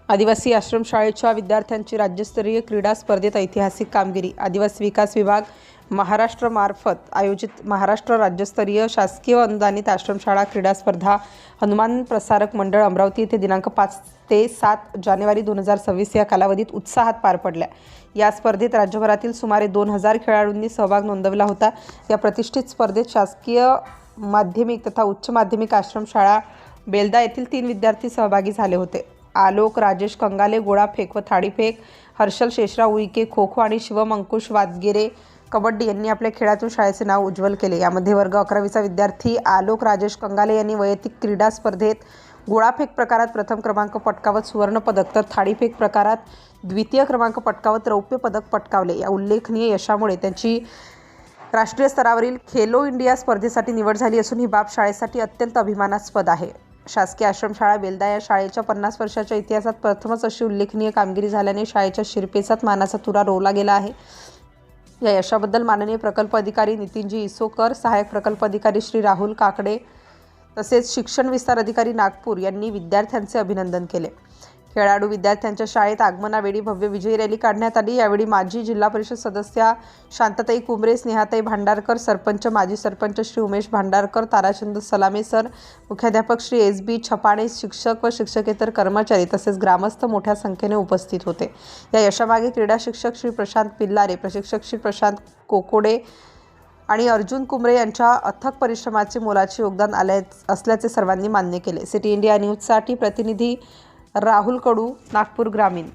आदिवासी आश्रमशाळेच्या विद्यार्थ्यांची राज्यस्तरीय क्रीडा स्पर्धेत ऐतिहासिक कामगिरी. आदिवासी विकास विभाग महाराष्ट्र मार्फत आयोजित महाराष्ट्र राज्यस्तरीय शासकीय अनुदानित आश्रमशाळा क्रीडा स्पर्धा हनुमान प्रसारक मंडळ अमरावती येथे दिनांक 5 ते 7 जानेवारी 2026 या कालावधीत उत्साहात पार पडल्या. या स्पर्धेत राज्यभरातील सुमारे 2000 खेळाडूंनी सहभाग नोंदवला होता. या प्रतिष्ठित स्पर्धेत शासकीय माध्यमिक तथा उच्च माध्यमिक आश्रमशाळा बेलदा येथील 3 विद्यार्थी सहभागी झाले होते. आलोक राजेश कंगाले गोळाफेक व थाळीफेक, हर्षल शेषराव उईके खो खो आणि शिवम अंकुश वादगिरे कबड्डी यांनी आपल्या खेळातून शाळेचे नाव उज्ज्वल केले. यामध्ये वर्ग 11वीचा विद्यार्थी आलोक राजेश कंगाले यांनी वैयक्तिक क्रीडा स्पर्धेत गोळाफेक प्रकारात प्रथम क्रमांक पटकावत सुवर्ण पदक तर थाळीफेक प्रकारात द्वितीय क्रमांक पटकावत रौप्य पदक पटकावले. या उल्लेखनीय यशामुळे त्यांची राष्ट्रीय स्तरावरील खेलो इंडिया स्पर्धेसाठी निवड झाली असून ही बाब शाळेसाठी अत्यंत अभिमानास्पद आहे. शासकीय आश्रमशाळा बेलदा या शाळेच्या 50 वर्षाच्या इतिहासात प्रथमच अशी उल्लेखनीय कामगिरी झाल्याने शाळेच्या शिरपेचात मानाचा तुरा रोवला गेला आहे. या यशाबद्दल माननीय प्रकल्प अधिकारी नितीनजी इसोकर, सहाय्यक प्रकल्प अधिकारी श्री राहुल काकडे तसेच शिक्षण विस्तार अधिकारी नागपूर यांनी विद्यार्थ्यांचे अभिनंदन केले. खेळाडू विद्यार्थ्यांच्या शाळेत आगमनावेळी भव्य विजयी रॅली काढण्यात आली. यावेळी माजी जिल्हा परिषद सदस्या शांतताई कुंबरे, स्नेहाताई भांडारकर, सरपंच माजी सरपंच श्री उमेश भांडारकर, ताराचंद सलामे सर, मुख्याध्यापक श्री SB छपाणे, शिक्षक व शिक्षकेतर कर्मचारी तसेच ग्रामस्थ मोठ्या संख्येने उपस्थित होते. या यशामागे क्रीडा शिक्षक श्री प्रशांत पिल्लारे, प्रशिक्षक श्री प्रशांत कोकोडे आणि अर्जुन कुंबरे यांच्या अथक परिश्रमाचे मोलाचे योगदान असल्याचे सर्वांनी मान्य केले. सिटी इंडिया न्यूजसाठी प्रतिनिधी राहुल कडू, नागपूर ग्रामीण.